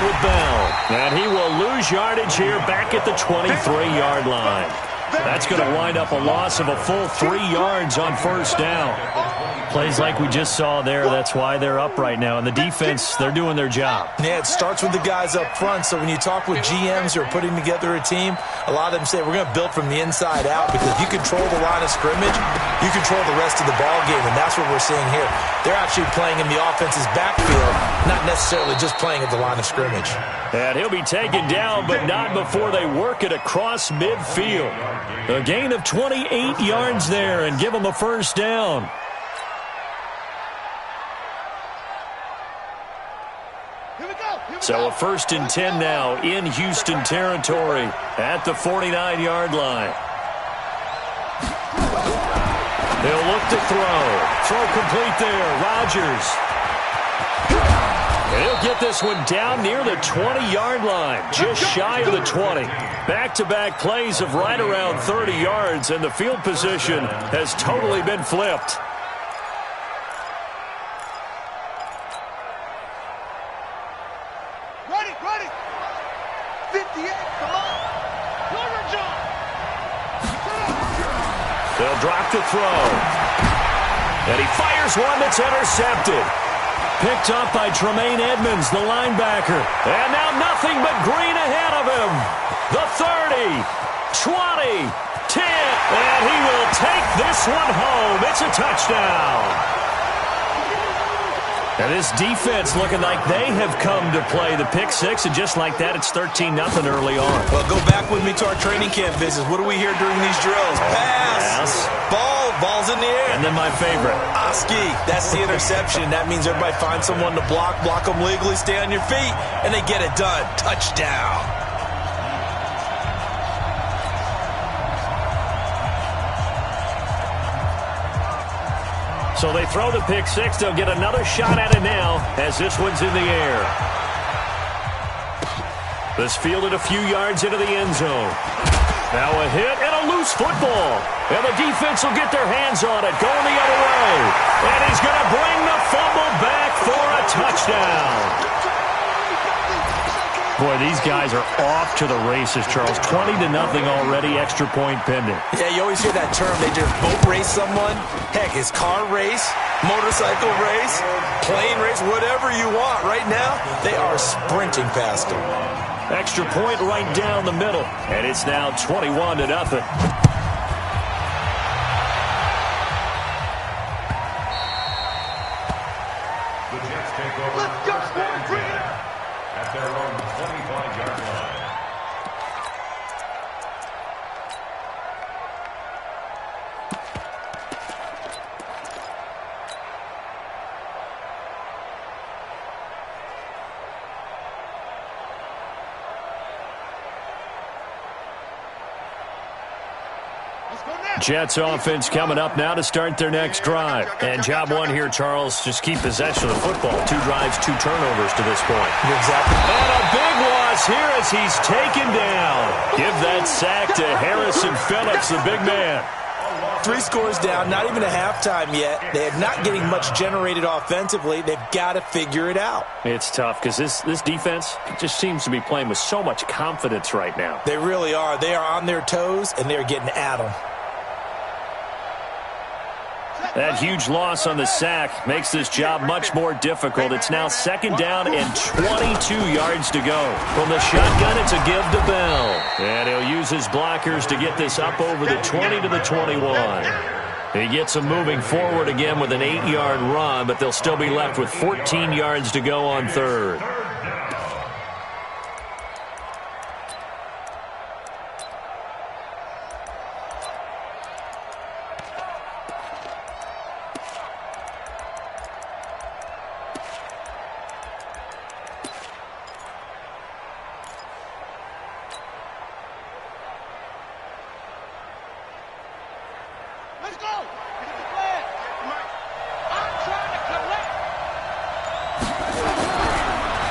with Bell. And he will lose yardage here back at the 23-yard line. That's going to wind up a loss of a full 3 yards on first down. Plays like we just saw there, that's why they're up right now. And the defense, they're doing their job. Yeah, it starts with the guys up front. So when you talk with GMs who are putting together a team, a lot of them say we're going to build from the inside out, because if you control the line of scrimmage, you control the rest of the ball game, and that's what we're seeing here. They're actually playing in the offense's backfield, not necessarily just playing at the line of scrimmage. And he'll be taken down, but not before they work it across midfield. A gain of 28 yards there and give them a first down. So a 1st and 10 now in Houston territory at the 49-yard line. They'll look to throw. Throw complete there. Rodgers. He'll get this one down near the 20-yard line, just shy of the 20. Back-to-back plays of right around 30 yards, and the field position has totally been flipped. Ready. 58, come on. They'll drop to throw. And he fires one that's intercepted. Picked up by Tremaine Edmonds, the linebacker. And now nothing but green ahead of him. The 30, 20, 10. And he will take this one home. It's a touchdown. And this defense looking like they have come to play the pick six, and just like that, it's 13-0 early on. Well, go back with me to our training camp visits. What do we hear during these drills? Pass. Ball's in the air. And then my favorite. Oski, that's the interception. That means everybody finds someone to block them legally, stay on your feet, and they get it done. Touchdown. So they throw the pick six. They'll get another shot at it now as this one's in the air. This fielded a few yards into the end zone. Now a hit and a loose football. And the defense will get their hands on it, going the other way. And he's going to bring the fumble back for a touchdown. Boy, these guys are off to the races, Charles. 20-0 already, extra point pending. Yeah, you always hear that term. They just boat race someone. Heck, it's car race, motorcycle race, plane race, whatever you want. Right now, they are sprinting past them. Extra point right down the middle. And it's now 21-0. Jets offense coming up now to start their next drive. And job one here, Charles, just keep possession of the football. 2 drives, 2 turnovers to this point. Exactly. And a big loss here as he's taken down. Give that sack to Harrison Phillips, the big man. 3 scores down, not even a halftime yet. They're not getting much generated offensively. They've got to figure it out. It's tough because this defense just seems to be playing with so much confidence right now. They really are. They are on their toes, and they're getting at them. That huge loss on the sack makes this job much more difficult. It's now 2nd down and 22 yards to go. From the shotgun, it's a give to Bell. And he'll use his blockers to get this up over the 20 to the 21. He gets them moving forward again with an 8-yard run, but they'll still be left with 14 yards to go on 3rd.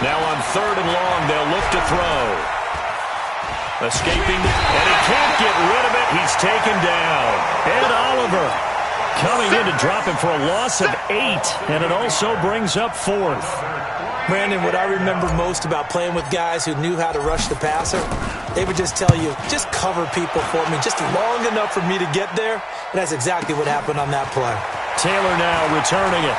Now on 3rd and long, they'll look to throw. Escaping, and he can't get rid of it. He's taken down. Ed Oliver coming in to drop him for a loss of 8, and it also brings up 4th. Brandon, what I remember most about playing with guys who knew how to rush the passer, they would just tell you, just cover people for me, just long enough for me to get there. And that's exactly what happened on that play. Taylor now returning it.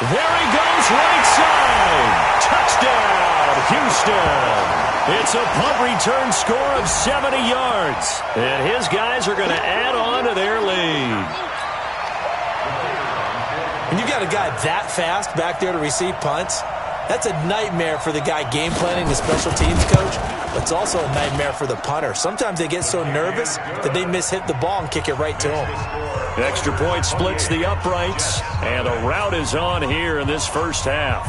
There he goes, right side. Touchdown, Houston. It's a punt return score of 70 yards. And his guys are going to add on to their lead. When you got a guy that fast back there to receive punts, that's a nightmare for the guy game planning, the special teams coach. But it's also a nightmare for the punter. Sometimes they get so nervous that they hit the ball and kick it right to him. Extra point splits the uprights, and a rout is on here in this first half.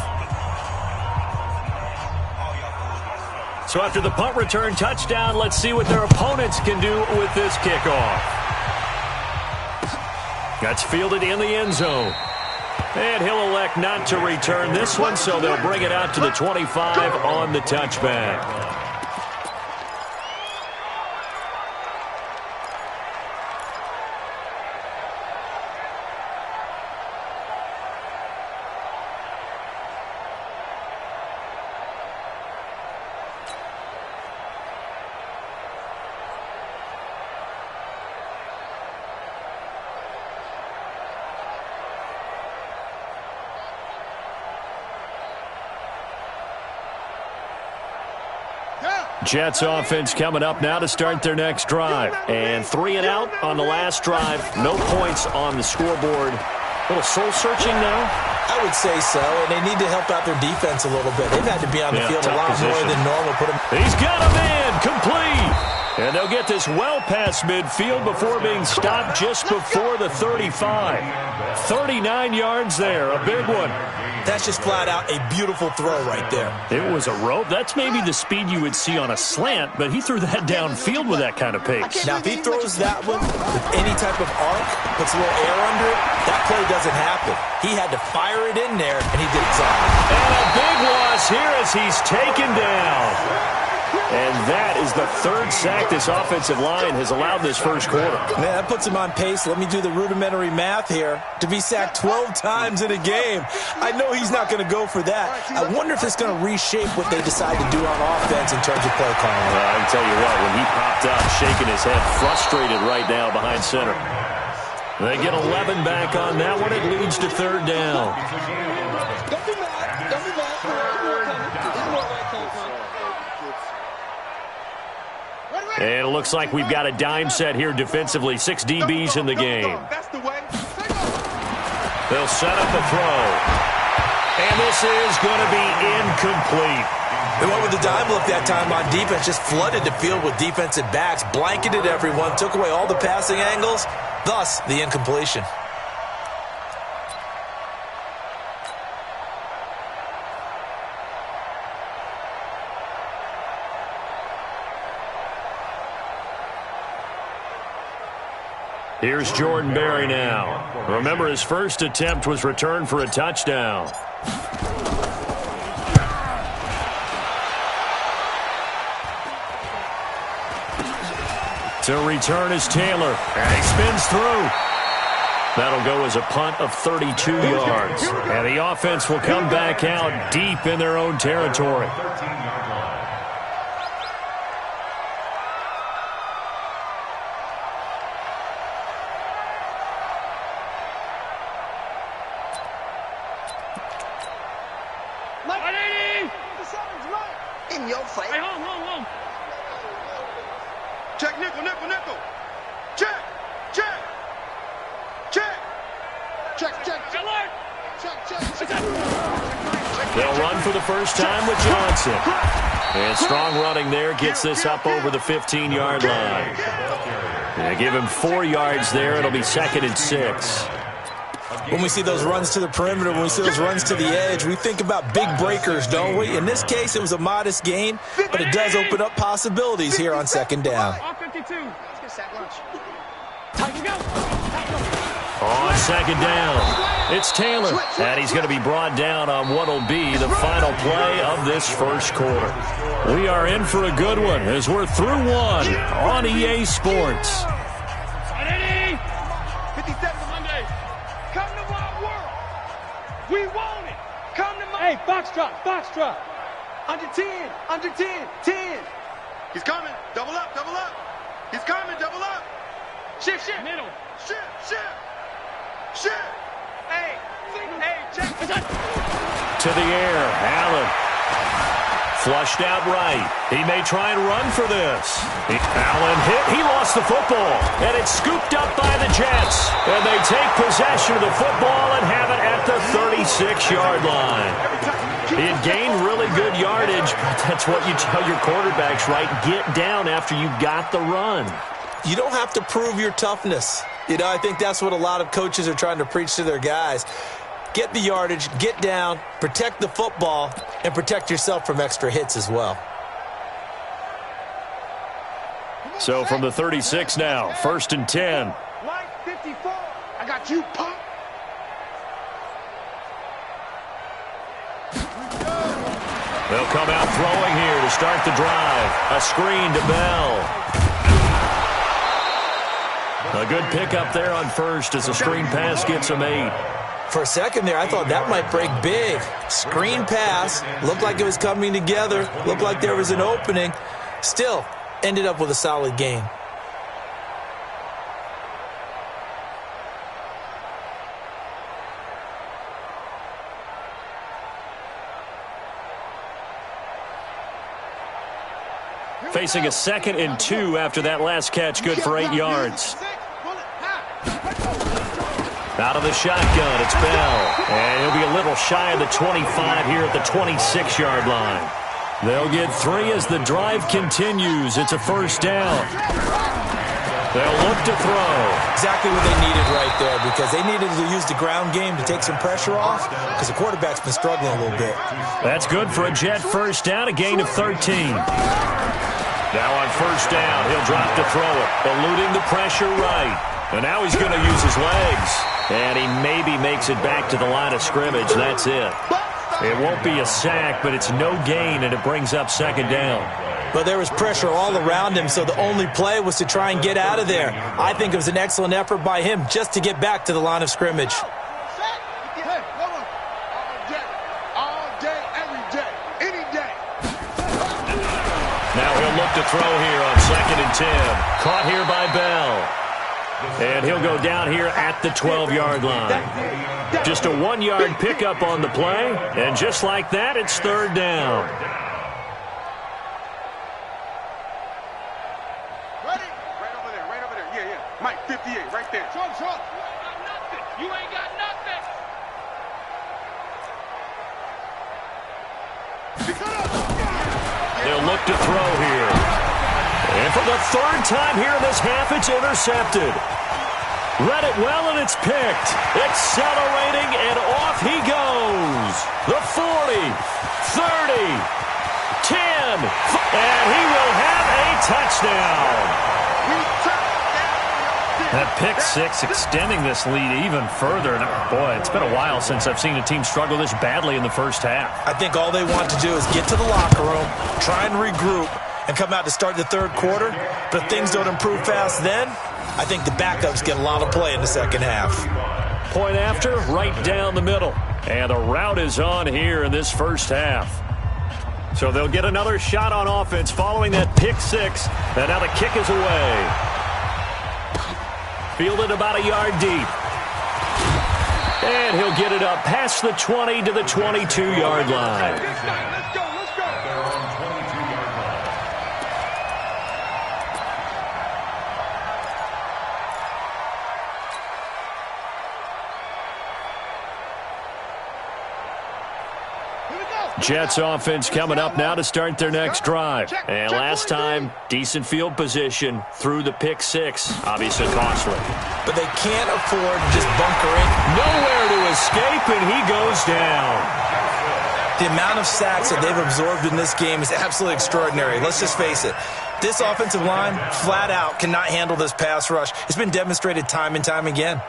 So after the punt return touchdown, let's see what their opponents can do with this kickoff. That's fielded in the end zone. And he'll elect not to return this one, so they'll bring it out to the 25 on the touchback. Jets offense coming up now to start their next drive. And 3 and out on the last drive. No points on the scoreboard. A little soul-searching now? I would say so, and they need to help out their defense a little bit. They've had to be on the field a lot more than normal. He's got him in, complete. And they'll get this well past midfield before being stopped just before the 35. 39 yards there, a big one. That's just flat out a beautiful throw right there. It was a rope. That's maybe the speed you would see on a slant, but he threw that downfield with that kind of pace. Now, if he throws that one with any type of arc, puts a little air under it, that play doesn't happen. He had to fire it in there, and he did exactly. And a big loss here as he's taken down. And that is the third sack this offensive line has allowed this first quarter. Man, that puts him on pace. Let me do the rudimentary math here. To be sacked 12 times in a game. I know he's not going to go for that. I wonder if it's going to reshape what they decide to do on offense in terms of play calling. Well, I can tell you what, when he popped up, shaking his head, frustrated right now behind center. They get 11 back on that one. It leads to third down. Don't be mad. Don't be mad. And it looks like we've got a dime set here defensively. 6 DBs in the game. That's the way. They'll set up a throw. And this is going to be incomplete. They went with the dime look that time on defense. Just flooded the field with defensive backs. Blanketed everyone. Took away all the passing angles. Thus, the incompletion. Here's Jordan Berry now. Remember, his first attempt was returned for a touchdown. To return is Taylor. And he spins through. That'll go as a punt of 32 yards. And the offense will come back out deep in their own territory. In your face. Hey, hold. Check, nickel. Check. They'll run for the first time with Johnson. And strong running there gets this up over the 15-yard line. They give him 4 yards there. It'll be 2nd and 6. When we see those runs to the perimeter, when we see those runs to the edge, we think about big breakers, don't we? In this case, it was a modest gain, but it does open up possibilities here on 2nd down. All 52. On 2nd down, it's Taylor. And he's going to be brought down on what will be the final play of this first quarter. We are in for a good one as we're through one on EA Sports. Come to my world. We want it. Come to my... Hey, box drop. Under 10, under 10, 10. He's coming. Double up. He's coming, double up. Shift. Middle. Shift. Hey, check. To the air, Allen. Flushed out right. He may try and run for this. Allen hit. He lost the football. And it's scooped up by the Jets. And they take possession of the football and have it at the 36-yard line. He had gained really good yardage, but that's what you tell your quarterbacks, right? Get down after you got the run. You don't have to prove your toughness. I think that's what a lot of coaches are trying to preach to their guys. Get the yardage, get down, protect the football, and protect yourself from extra hits as well. So from the 36 now, 1st and 10. Line 54. I got you, punk. They'll come out throwing here to start the drive. A screen to Bell. A good pickup there on first as the screen pass gets him 8. For a second there, I thought that might break big. Screen pass. Looked like it was coming together. Looked like there was an opening. Still, ended up with a solid gain. Facing a 2nd and 2 after that last catch, good for 8 yards. Out of the shotgun, it's Bell. And he'll be a little shy of the 25 here at the 26-yard line. They'll get 3 as the drive continues. It's a 1st down. They'll look to throw. Exactly what they needed right there, because they needed to use the ground game to take some pressure off, because the quarterback's been struggling a little bit. That's good for a Jet 1st down, a gain of 13. Now on 1st down, he'll drop to throw it, eluding the pressure right. And now he's going to use his legs. And he maybe makes it back to the line of scrimmage. That's it. It won't be a sack, but it's no gain, and it brings up 2nd down. But there was pressure all around him, so the only play was to try and get out of there. I think it was an excellent effort by him just to get back to the line of scrimmage. Now he'll look to throw here on 2nd and 10. Caught here by Bell. And he'll go down here at the 12-yard line. Just a 1-yard pickup on the play. And just like that, it's 3rd down. Ready? Right over there. Yeah. Mike, 58, right there. Short. You ain't got nothing. They'll look to throw here. And for the 3rd time here in this half, it's intercepted. Read it well, and it's picked. Accelerating, and off he goes. The 40, 30, 10, and he will have a touchdown. That pick 6 extending this lead even further. And boy, it's been a while since I've seen a team struggle this badly in the 1st half. I think all they want to do is get to the locker room, try and regroup, and come out to start the 3rd quarter. But if things don't improve fast then, I think the backups get a lot of play in the 2nd half. Point after, right down the middle. And the route is on here in this 1st half. So they'll get another shot on offense following that pick 6. And now the kick is away. Fielded about a yard deep. And he'll get it up past the 20 to the 22-yard line. Let's go. Jets offense coming up now to start their next drive. And last time, decent field position through the pick 6. Obviously costly. But they can't afford to just bunker in. Nowhere to escape, and he goes down. The amount of sacks that they've absorbed in this game is absolutely extraordinary. Let's just face it. This offensive line, flat out, cannot handle this pass rush. It's been demonstrated time and time again.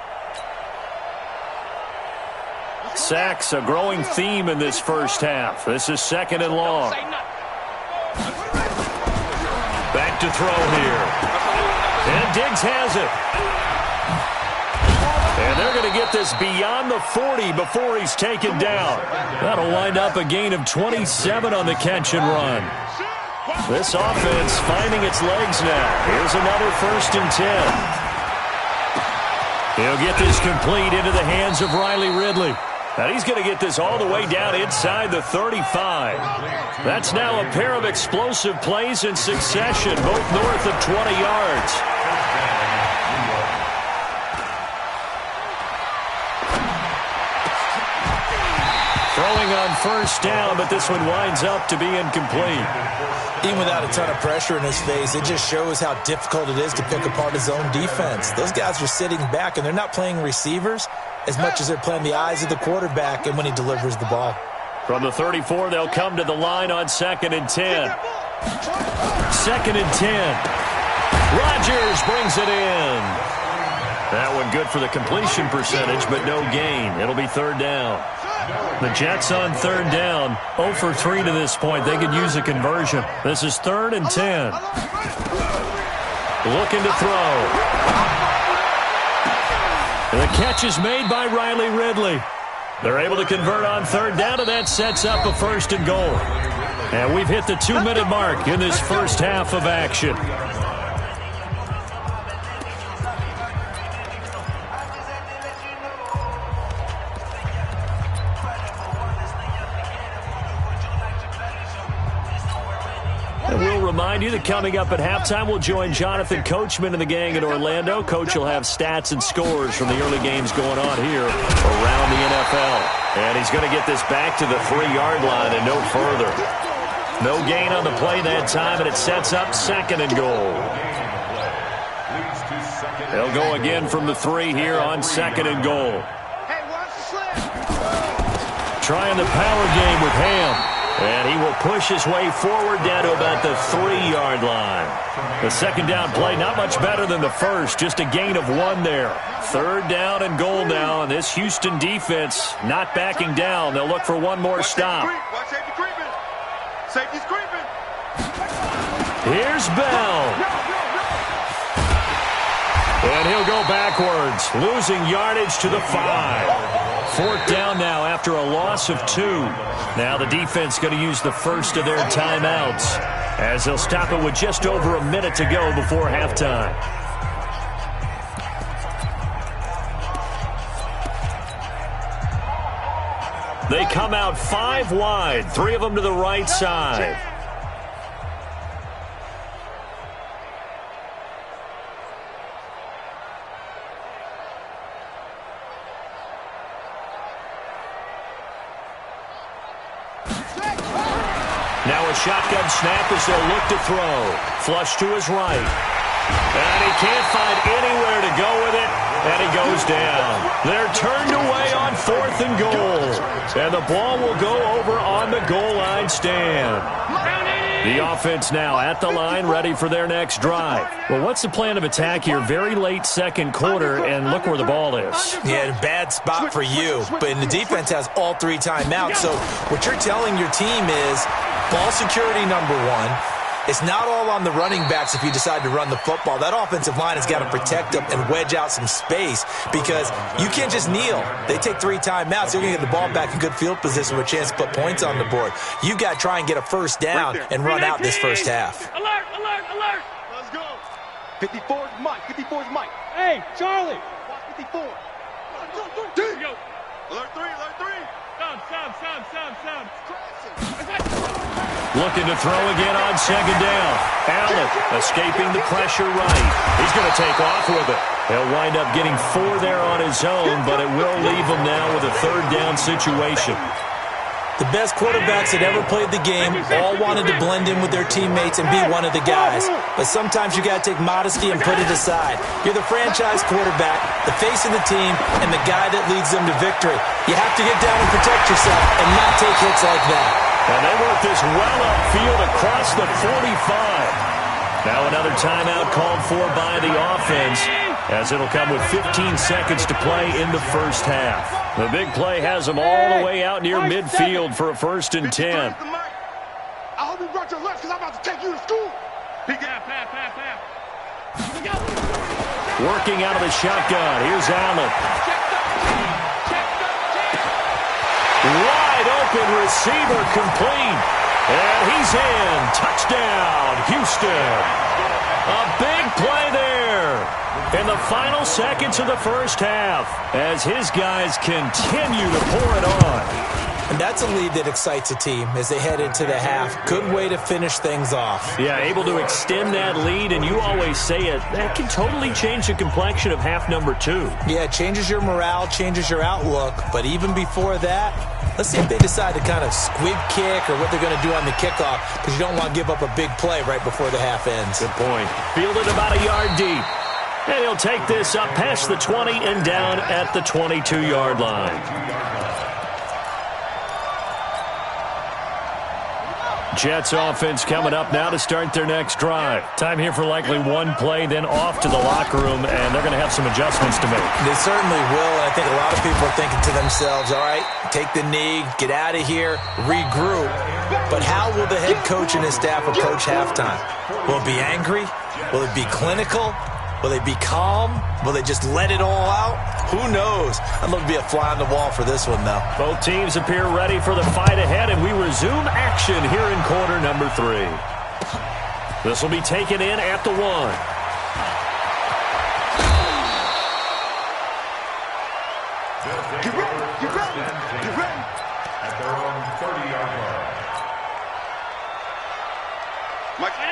Sacks, a growing theme in this 1st half. This is 2nd and long. Back to throw here. And Diggs has it. And And they're going to get this beyond the 40 before he's taken down. That'll wind up a gain of 27 on the catch and run. This offense finding its legs now. Here's another 1st and 10. He'll get this complete into the hands of Riley Ridley. And he's going to get this all the way down inside the 35. That's now a pair of explosive plays in succession, both north of 20 yards. Throwing on 1st down, but this one winds up to be incomplete. Even without a ton of pressure in his face, it just shows how difficult it is to pick apart his own defense. Those guys are sitting back, and they're not playing receivers as much as they're playing the eyes of the quarterback and when he delivers the ball. From the 34, they'll come to the line on 2nd and 10. 2nd and 10. Rodgers brings it in. That one good for the completion percentage, but no gain. It'll be 3rd down. The Jets on 3rd down, 0 for 3 to this point. They could use a conversion. This is 3rd and 10. Looking to throw. The catch is made by Riley Ridley. They're able to convert on 3rd down, and that sets up a 1st and goal. And we've hit the 2-minute mark in this first half of action. Remind you that coming up at halftime, we'll join Jonathan Coachman and the gang in Orlando. Coach will have stats and scores from the early games going on here around the NFL. And he's going to get this back to the 3-yard line and no further. No gain on the play that time, and it sets up 2nd and goal. They'll go again from the 3 here on 2nd and goal. Trying the power game with Ham. And he will push his way forward down to about the 3-yard line. The 2nd down play, not much better than the first, just a gain of 1 there. 3rd down and goal now, and this Houston defense not backing down. They'll look for one more stop. Watch safety creeping. Safety's creeping. Here's Bell. And he'll go backwards, losing yardage to the 5. 4th down now after a loss of 2. Now the defense going to use the first of their timeouts as they'll stop it with just over a minute to go before halftime. They come out 5 wide, 3 of them to the right side. Now a shotgun snap as they'll look to throw. Flush to his right. And he can't find anywhere to go with it. And he goes down. They're turned away on 4th and goal. And the ball will go over on the goal line stand. The offense now at the line, ready for their next drive. Well, what's the plan of attack here? Very late 2nd quarter, and look where the ball is. Yeah, bad spot for you. But the defense has all 3 timeouts. So what you're telling your team is ball security number 1. It's not all on the running backs if you decide to run the football. That offensive line has got to protect them and wedge out some space because you can't just kneel. They take 3 timeouts. They're going to get the ball back in good field position with a chance to put points on the board. You got to try and get a 1st down and run out this first half. Alert, alert, alert. Let's go. 54's Mike. 54's Mike. Hey, Charlie. Watch 54. Go. Alert 3, alert 3. Stop. Looking to throw again on 2nd down. Allen escaping the pressure right. He's going to take off with it. He'll wind up getting 4 there on his own, but it will leave him now with a 3rd down situation. The best quarterbacks that ever played the game all wanted to blend in with their teammates and be one of the guys. But sometimes you got to take modesty and put it aside. You're the franchise quarterback, the face of the team, and the guy that leads them to victory. You have to get down and protect yourself and not take hits like that. And they work this well upfield across the 45. Now another timeout called for by the offense, as it'll come with 15 seconds to play in the first half. The big play has them all the way out near midfield for a 1st and 10. I hope you brought your lunch because I'm about to take you to school. Working out of the shotgun. Here's Allen. open receiver complete. And he's in. Touchdown, Houston. A big play there in the final seconds of the first half as his guys continue to pour it on. And that's a lead that excites a team as they head into the half. Good way to finish things off. Yeah, able to extend that lead, and you always say it, that can totally change the complexion of half number 2. Yeah, it changes your morale, changes your outlook. But even before that, let's see if they decide to kind of squib kick or what they're going to do on the kickoff, because you don't want to give up a big play right before the half ends. Good point. Fielded about a yard deep. And he'll take this up past the 20 and down at the 22-yard line. Jets offense coming up now to start their next drive. Time here for likely one play, then off to the locker room, and they're going to have some adjustments to make. They certainly will, and I think a lot of people are thinking to themselves, all right, take the knee, get out of here, regroup. But how will the head coach and his staff approach halftime? Will it be angry? Will it be clinical? Will they be calm? Will they just let it all out? Who knows? I'd love to be a fly on the wall for this one, though. Both teams appear ready for the fight ahead, and we resume action here in quarter number 3. This will be taken in at the 1. Get ready, get ready, get ready. At their own 30-yard line.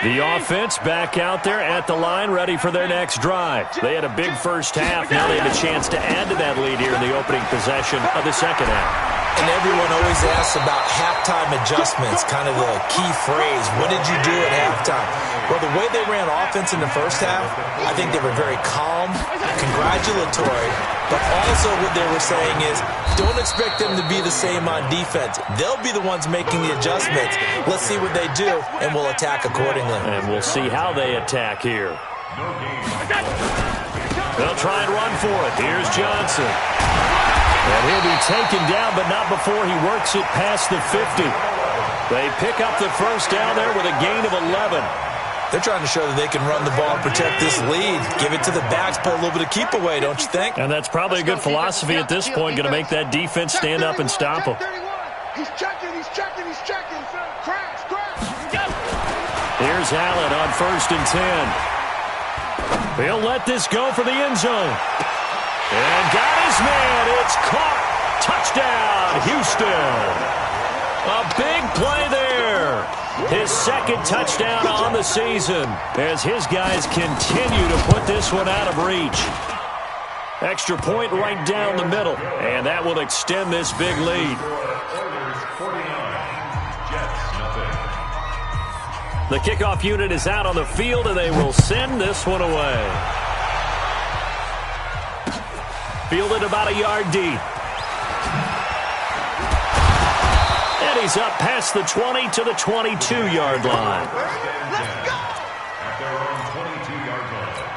The offense back out there at the line, ready for their next drive. They had a big first half. Now they have a chance to add to that lead here in the opening possession of the second half. And everyone always asks about halftime adjustments, kind of the key phrase. What did you do at halftime? Well, the way they ran offense in the first half, I think they were very calm, congratulatory, but also what they were saying is don't expect them to be the same on defense. They'll be the ones making the adjustments. Let's see what they do, and we'll attack accordingly. And we'll see how they attack here. They'll try and run for it. Here's Johnson. And he'll be taken down, but not before he works it past the 50. They pick up the first down there with a gain of 11. They're trying to show that they can run the ball and protect this lead. Give it to the backs, play a little bit of keep away, don't you think? And that's probably a good philosophy at this point, going to make that defense stand up and stop him. He's checking, he's checking, he's checking. Crash, crash. Here's Allen on 1st and 10. He'll let this go for the end zone. And got his man. It's caught. Touchdown, Houston. A big play there. His second touchdown on the season as his guys continue to put this one out of reach. Extra point right down the middle, and that will extend this big lead. The kickoff unit is out on the field, and they will send this one away. Fielded about a yard deep. And he's up past the 20 to the 22-yard line. Let's go. At their own 22-yard line.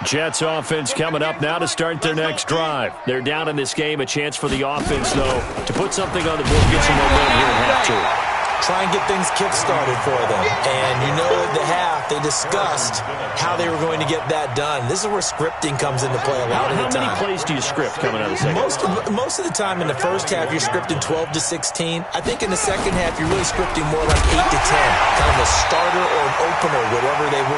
Jets offense coming up now to start their next drive. They're down in this game. A chance for the offense, though, to put something on the board, get some momentum here in half 2. Try and get things kick-started for them. And you know at the half, they discussed how they were going to get that done. This is where scripting comes into play a lot of the time. How many plays do you script coming out of the second? Most of the time in the first half, you're scripting 12 to 16. I think in the second half, you're really scripting more like 8 to 10. Kind of a starter or an opener,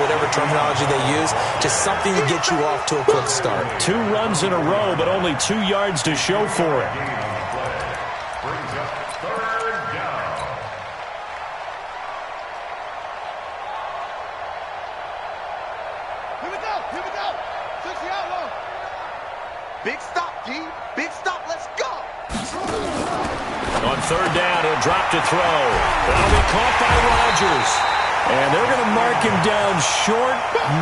whatever terminology they use. Just something to get you off to a quick start. 2 runs in a row, but only 2 yards to show for it. Big stop, G. Big stop. Let's go. On 3rd down, he'll drop to throw. That'll be caught by Rodgers. And they're going to mark him down short,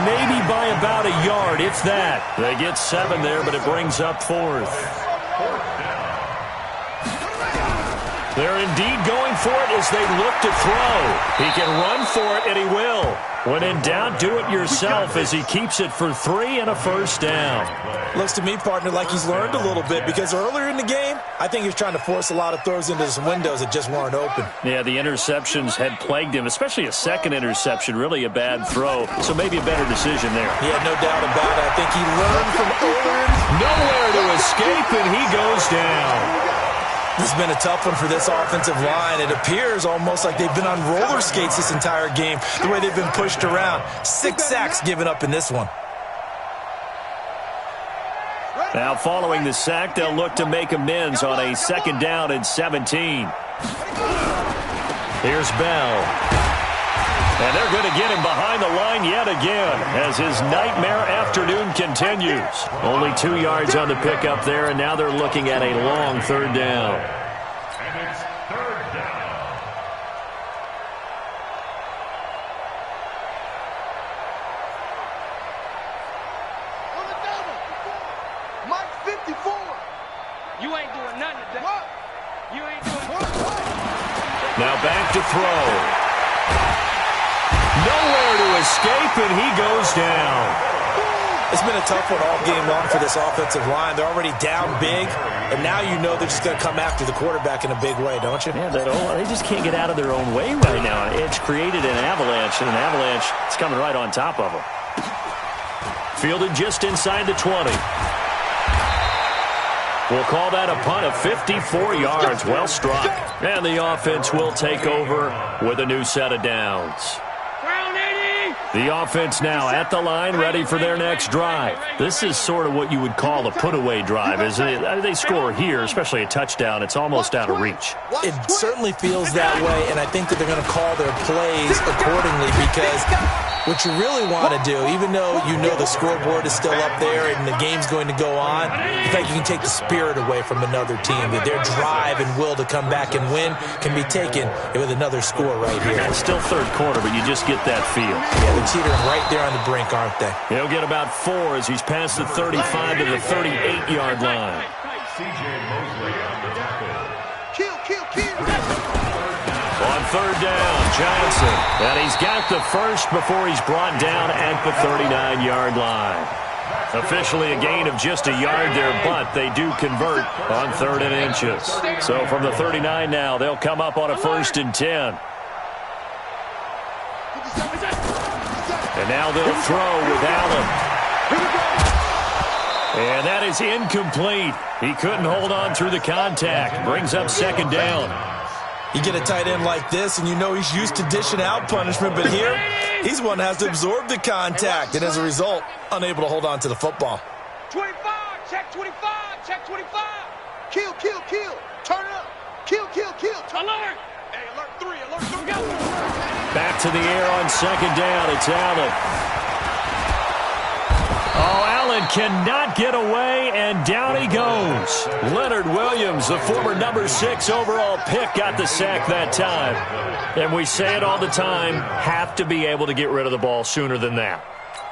maybe by about a yard, if that. They get 7 there, but it brings up 4th. They're indeed going for it as they look to throw. He can run for it, and he will. When in doubt, do it yourself as he keeps it for 3 and a first down. Looks to me, partner, like he's learned a little bit because earlier in the game, I think he was trying to force a lot of throws into some windows that just weren't open. Yeah, the interceptions had plagued him, especially a second interception, really a bad throw. So maybe a better decision there. Yeah, no doubt about it. I think he learned from earlier. Nowhere to escape, and he goes down. This has been a tough one for this offensive line. It appears almost like they've been on roller skates this entire game, the way they've been pushed around. 6 sacks given up in this one. Now following the sack, they'll look to make amends on a 2nd down and 17. Here's Bell. And they're going to get him behind the line yet again as his nightmare afternoon continues. Only 2 yards on the pickup there, and now they're looking at a long 3rd down. And it's 3rd down. Mike 54. You ain't doing nothing today. What? You ain't doing nothing. Now back to throw. Nowhere to escape, and he goes down. It's been a tough one all game long for this offensive line. They're already down big, and now you know they're just going to come after the quarterback in a big way, don't you? Yeah, they just can't get out of their own way right now. It's created an avalanche, and an avalanche is coming right on top of them. Fielded just inside the 20. We'll call that a punt of 54 yards. Well struck. And the offense will take over with a new set of downs. The offense now at the line, ready for their next drive. This is sort of what you would call a put-away drive. As they score here, especially a touchdown, it's almost out of reach. It certainly feels that way, and I think that they're going to call their plays accordingly because what you really want to do, even though you know the scoreboard is still up there and the game's going to go on, in fact, you can take the spirit away from another team. That their drive and will to come back and win can be taken with another score right here. It's still 3rd quarter, but you just get that feel. Yeah, they're teetering right there on the brink, aren't they? He'll get about 4 as he's past the 35 to the 38-yard line. C.J. Mosley on the tackle. Kill. On 3rd down, Johnson. And he's got the first before he's brought down at the 39-yard line. Officially a gain of just a yard there, but they do convert on 3rd and inches. So from the 39 now, they'll come up on a 1st and 10. And now they'll throw with Allen. And that is incomplete. He couldn't hold on through the contact. Brings up 2nd down. You get a tight end like this, and you know he's used to dishing out punishment, but here, he's one that has to absorb the contact, and as a result, unable to hold on to the football. 25, check 25, check 25. Kill. Turn up. Kill. Alert. Hey, alert 3, Go. Back to the air on 2nd down. It's Allen. Oh, Allen cannot get away, and down he goes. Leonard Williams, the former number 6 overall pick, got the sack that time. And we say it all the time, have to be able to get rid of the ball sooner than that.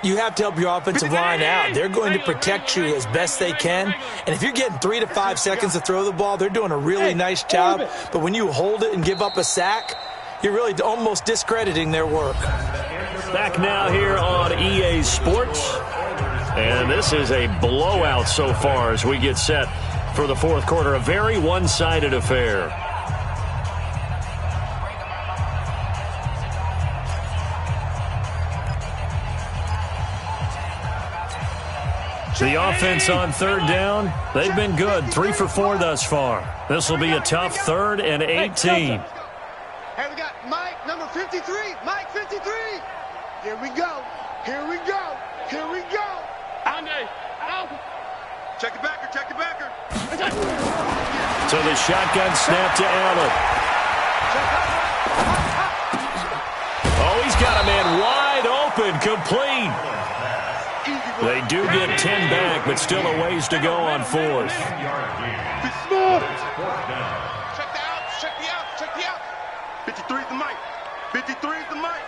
You have to help your offensive line out. They're going to protect you as best they can. And if you're getting 3 to 5 seconds to throw the ball, they're doing a really nice job. But when you hold it and give up a sack, you're really almost discrediting their work. Back now here on EA Sports. And this is a blowout so far as we get set for the 4th quarter. A very one-sided affair. The offense on 3rd down, they've been good. 3 for 4 thus far. This will be a tough 3rd and 18. Hey, we got Mike, number 53. Mike 53. Here we go. Check the backer. So the shotgun snap to Allen. Oh, he's got a man wide open, complete. They do get 10 back, but still a ways to go on 4th. Check the out. 53's the mic. 53's the mic.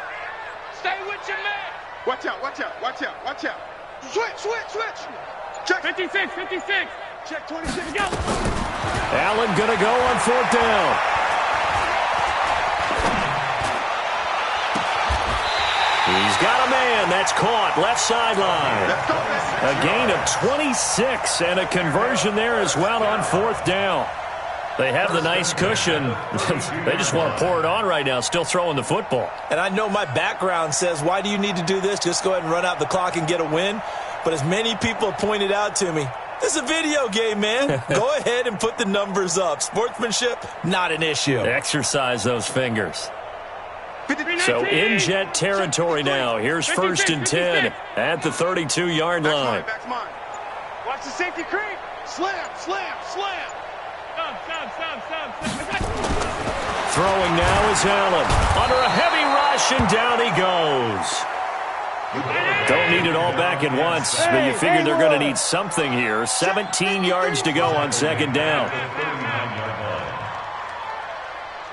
Stay with your man. Watch out. Switch. Check. 56. Check 26. Go. Allen going to go on 4th down. He's got a man. That's caught. Left sideline. A gain of 26 and a conversion there as well on 4th down. They have the nice cushion. They just want to pour it on right now, still throwing the football. And I know my background says, why do you need to do this? Just go ahead and run out the clock and get a win. But as many people have pointed out to me, this is a video game, man. Go ahead and put the numbers up. Sportsmanship, not an issue. Exercise those fingers. So in Jet territory now. Here's 1st and 10 at the 32-yard line. Watch the safety creep. Slam, slam, slam. Throwing now is Allen. Under a heavy rush, and down he goes. Don't need it all back at once, but you figure they're going to need something here. 17 yards to go on 2nd down.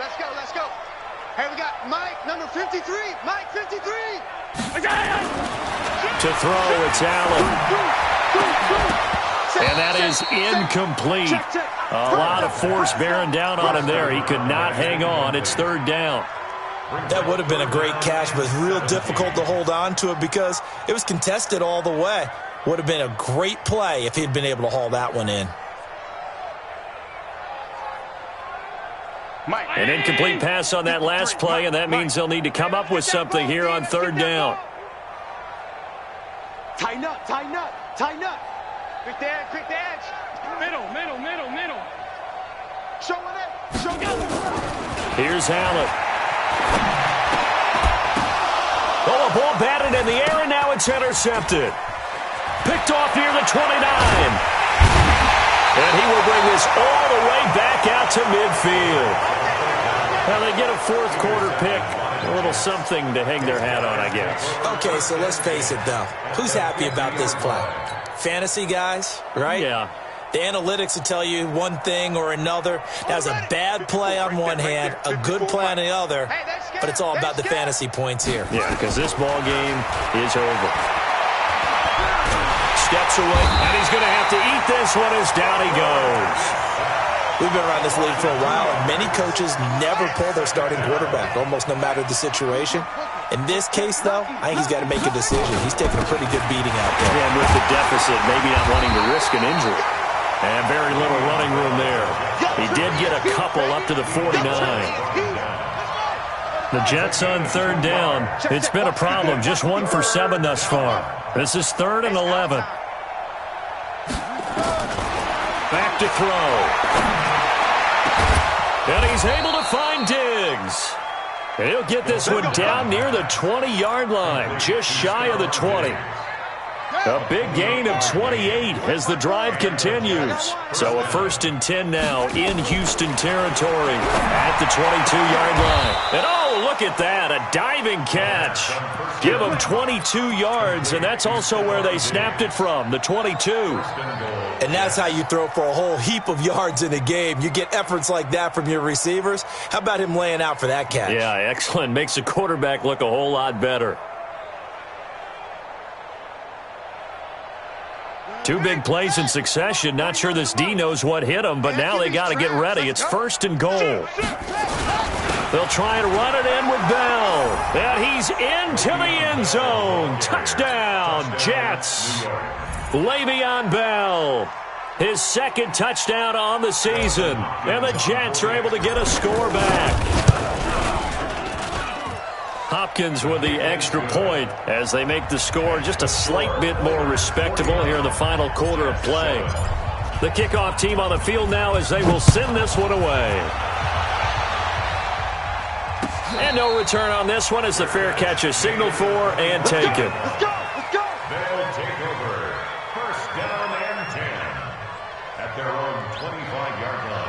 Let's go, let's go. Hey, we got Mike, number 53. Mike, 53. To throw, it's Allen. And that is incomplete. A lot of force bearing down on him there. He could not hang on. It's 3rd down. That would have been a great catch, but it's real difficult to hold on to it because it was contested all the way. Would have been a great play if he'd been able to haul that one in. An incomplete pass on that last play, and that means they'll need to come up with something here on 3rd down. Tighten up, tighten up, tighten up. Quick the edge, quick the edge. Middle. Show it, show it. Here's Allen. Oh, a ball batted in the air, and now it's intercepted. Picked off near the 29. And he will bring this all the way back out to midfield. Well, they get a 4th quarter pick. A little something to hang their hat on, I guess. Okay, so let's face it, though. Who's happy about this play? Fantasy guys, right? Yeah. The analytics will tell you one thing or another. That was a bad play on one hand, a good play on the other, but it's all about the fantasy points here. Yeah, because this ball game is over. Steps away, and he's going to have to eat this one as down he goes. We've been around this league for a while, and many coaches never pull their starting quarterback, almost no matter the situation. In this case, though, I think he's got to make a decision. He's taking a pretty good beating out there. And with the deficit, maybe not wanting to risk an injury. And very little running room there. He did get a couple up to the 49. The Jets on 3rd down. It's been a problem. Just 1 for 7 thus far. This is 3rd and 11. Back to throw. And he's able to find Diggs. And he'll get this one down near the 20-yard line, just shy of the 20. A big gain of 28 as the drive continues. So a 1st and 10 now in Houston territory at the 22-yard line. And oh, look at that, a diving catch. Give them 22 yards, and that's also where they snapped it from, the 22. And that's how you throw for a whole heap of yards in a game. You get efforts like that from your receivers. How about him laying out for that catch? Yeah, excellent. Makes the quarterback look a whole lot better. 2 big plays in succession. Not sure this D knows what hit him, but now they got to get ready. It's 1st and goal. They'll try and run it in with Bell. And he's into the end zone. Touchdown, Jets. Le'Veon Bell. His 2nd touchdown on the season. And the Jets are able to get a score back. Hopkins with the extra point as they make the score just a slight bit more respectable here in the final quarter of play. The kickoff team on the field now as they will send this one away. And no return on this one as the fair catch is signaled for and taken. Let's go, let's go. They'll take over 1st down and 10 at their own 25-yard line.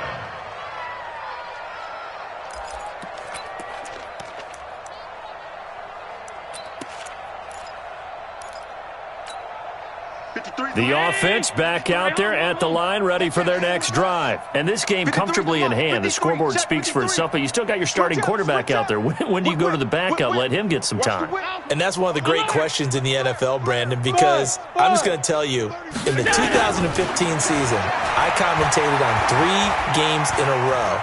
The offense back out there at the line, ready for their next drive. And this game comfortably in hand. The scoreboard speaks for itself, but you still got your starting quarterback out there. When do you go to the backup? Let him get some time. And that's one of the great questions in the NFL, Brandon, because I'm just going to tell you, in the 2015 season, I commentated on 3 games in a row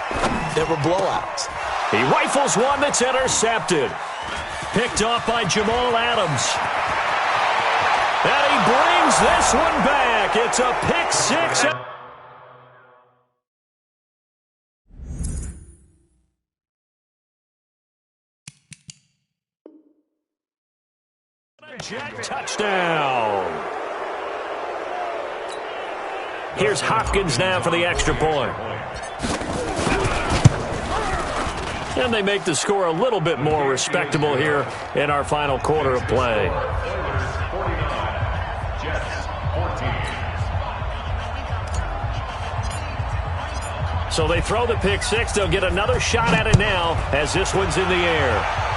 that were blowouts. He rifles one that's intercepted. picked off by Jamal Adams. And he brings this one back. It's a pick six. Jet touchdown. Here's Hopkins now for the extra point. And they make the score a little bit more respectable here in our final quarter of play. So they throw the pick six. They'll get another shot at it now as this one's in the air.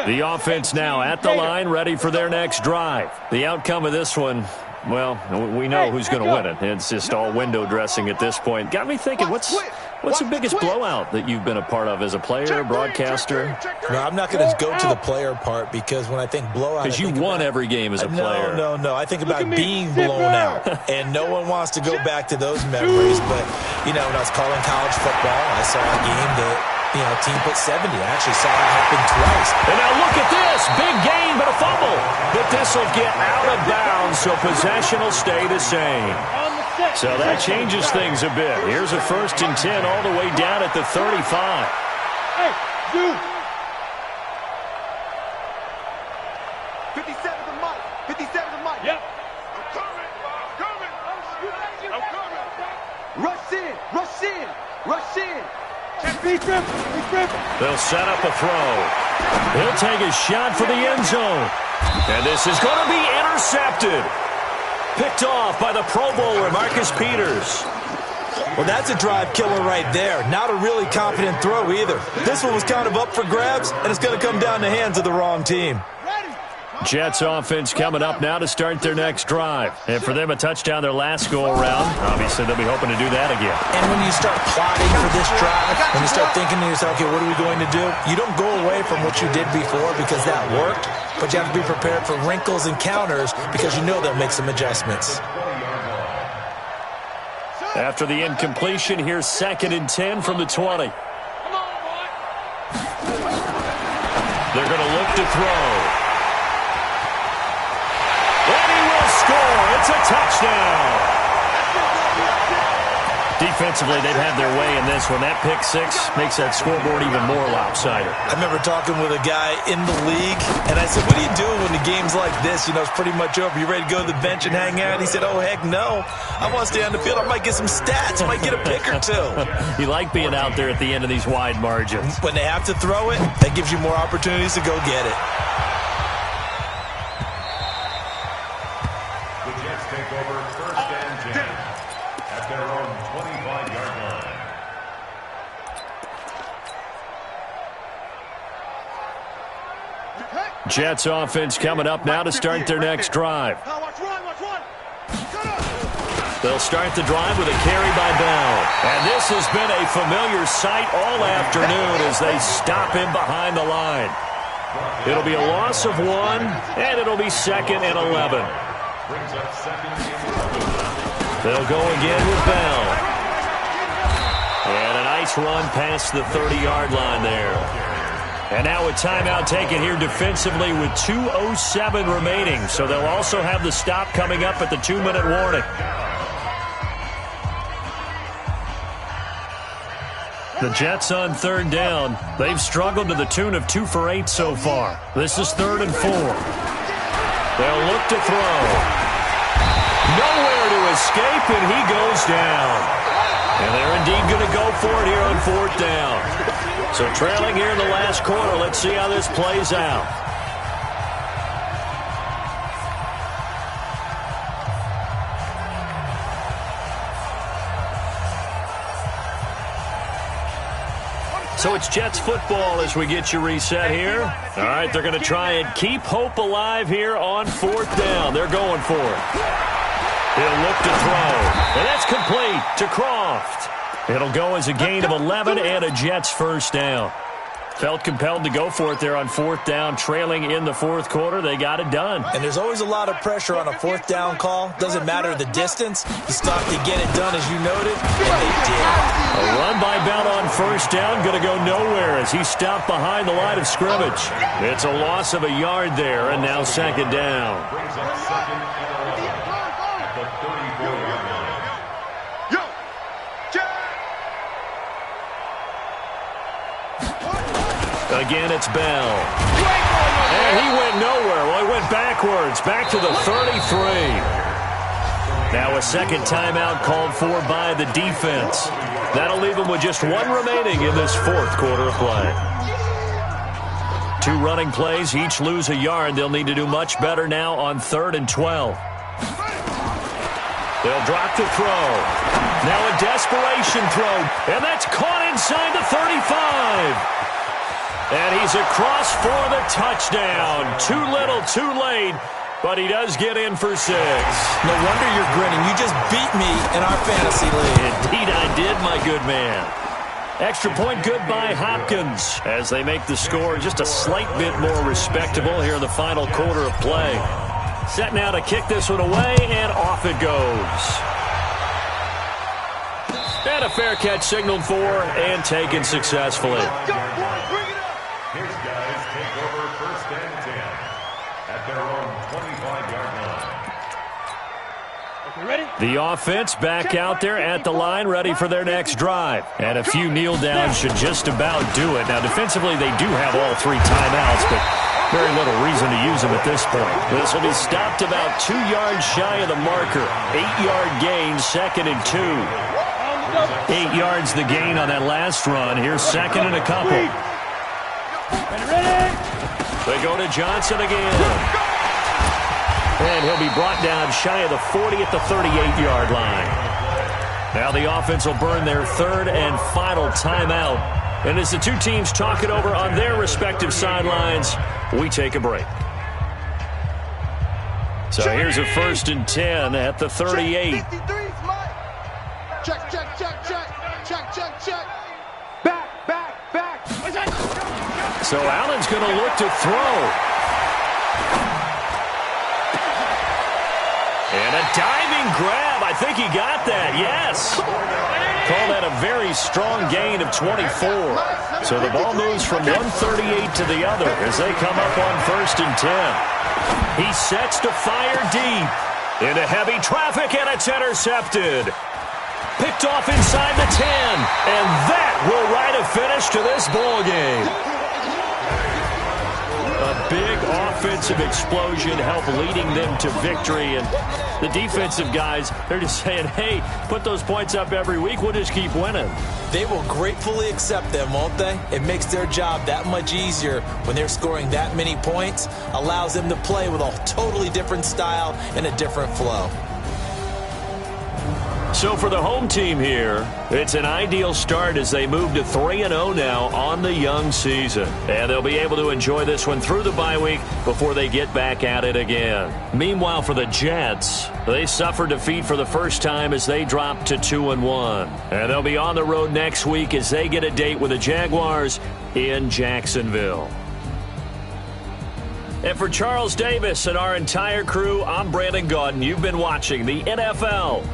The offense now at the line, ready for their next drive. The outcome of this one, well, we know who's going to win it. It's just all window dressing at this point. Got me thinking, what's the biggest blowout that you've been a part of as a player, broadcaster? No, I'm not going to go to the player part because when I think blowout, because you won every game as a player. No. I think about being blown out, and no one wants to go back to those memories. But, when I was calling college football, I saw a game that, team put 70. I actually saw that happen twice. And now look at this. Big gain, but a fumble. But this will get out of bounds, so possession will stay the same. So that changes things a bit. Here's a 1st and 10 all the way down at the 35. Hey, you. 57 to Mike. 57 to Mike. Yep. I'm coming. Rush in. They'll set up a throw. He'll take a shot for the end zone. And this is going to be intercepted. Picked off by the Pro Bowler, Marcus Peters. Well, that's a drive killer right there. Not a really confident throw either. This one was kind of up for grabs, and it's going to come down the hands of the wrong team. Jets offense coming up now to start their next drive. And for them, a touchdown their last go-around. Obviously, they'll be hoping to do that again. And when you start plotting for this drive, when you start thinking to yourself, okay, what are we going to do? You don't go away from what you did before because that worked, but you have to be prepared for wrinkles and counters because you know they'll make some adjustments. After the incompletion, here's 2nd and 10 from the 20. They're going to look to throw. It's a touchdown. Defensively, they've had their way in this one. That pick six makes that scoreboard even more lopsided. I remember talking with a guy in the league, and I said, what do you do when the game's like this? It's pretty much over. You ready to go to the bench and hang out? He said, oh, heck no. I want to stay on the field. I might get some stats. I might get a pick or two. You like being out there at the end of these wide margins. When they have to throw it, that gives you more opportunities to go get it. Take over 1st and 10 at their own 25-yard line. Jets offense coming up now to start their next drive. They'll start the drive with a carry by Bell. And this has been a familiar sight all afternoon as they stop him behind the line. It'll be a loss of 1, and it'll be 2nd and 11. They'll go again with Bell. And a nice run past the 30-yard line there. And now a timeout taken here defensively with 2:07 remaining. So they'll also have the stop coming up at the 2-minute warning. The Jets on 3rd down. They've struggled to the tune of 2 for 8 so far. This is 3rd and 4. They'll look to throw. Nowhere to escape, and he goes down. And they're indeed going to go for it here on 4th down. So trailing here in the last quarter, let's see how this plays out. So it's Jets football as we get you reset here. All right, they're going to try and keep hope alive here on 4th down. They're going for it. He'll look to throw. And that's complete to Croft. It'll go as a gain of 11 and a Jets 1st down. Felt compelled to go for it there on fourth down, trailing in the fourth quarter. They got it done. And there's always a lot of pressure on a fourth down call. Doesn't matter the distance. You stop to get it done, as you noted, and they did. A run by Bell on first down, going to go nowhere as he stopped behind the line of scrimmage. It's a loss of a yard there, and now second down. Brings up second and 11 at the 34-yard line. Yo, Jack. Again, it's Bell. And he went nowhere. Well, he went backwards, back to the 33. Now a second timeout called for by the defense. That'll leave them with just one remaining in this fourth quarter of play. Two running plays, each lose a yard. They'll need to do much better now on 3rd and 12. They'll drop the throw. Now a desperation throw, and that's caught inside the 35. And he's across for the touchdown. Too little, too late, but he does get in for 6. No wonder you're grinning. You just beat me in our fantasy league. Indeed I did, my good man. Extra point good by Hopkins as they make the score just a slight bit more respectable here in the final quarter of play. Set now to kick this one away, and off it goes. And a fair catch signaled for and taken successfully. His guys take over 1st and 10 at their own 25-yard line. Ready? The offense back out there at the line, ready for their next drive. And a few kneel downs should just about do it. Now, defensively, they do have all 3 timeouts, but very little reason to use them at this point. This will be stopped about 2 yards shy of the marker. 8-yard gain, 2nd and 2. 8 yards the gain on that last run. Here's 2nd and a couple. Ready? They go to Johnson again. And he'll be brought down shy of the 40 at the 38-yard line. Now the offense will burn their 3rd and final timeout. And as the two teams talk it over on their respective sidelines, we take a break. So here's a 1st and 10 at the 38. Check, check, check, check. Check, check, check. Back. So Allen's going to look to throw. And a diving grab. I think he got that. Yes. Call that a very strong gain of 24. So the ball moves from 138 to the other as they come up on 1st and 10. He sets to fire deep into heavy traffic, and it's intercepted. Picked off inside the 10, and that will write a finish to this ball game. A big offensive explosion helped leading them to victory, and the defensive guys, they're just saying, hey, put those points up every week, we'll just keep winning. They will gratefully accept them, won't they? It makes their job that much easier when they're scoring that many points, allows them to play with a totally different style and a different flow. So for the home team here, it's an ideal start as they move to 3-0 now on the young season. And they'll be able to enjoy this one through the bye week before they get back at it again. Meanwhile, for the Jets, they suffered defeat for the first time as they dropped to 2-1. And they'll be on the road next week as they get a date with the Jaguars in Jacksonville. And for Charles Davis and our entire crew, I'm Brandon Gaudin. You've been watching the NFL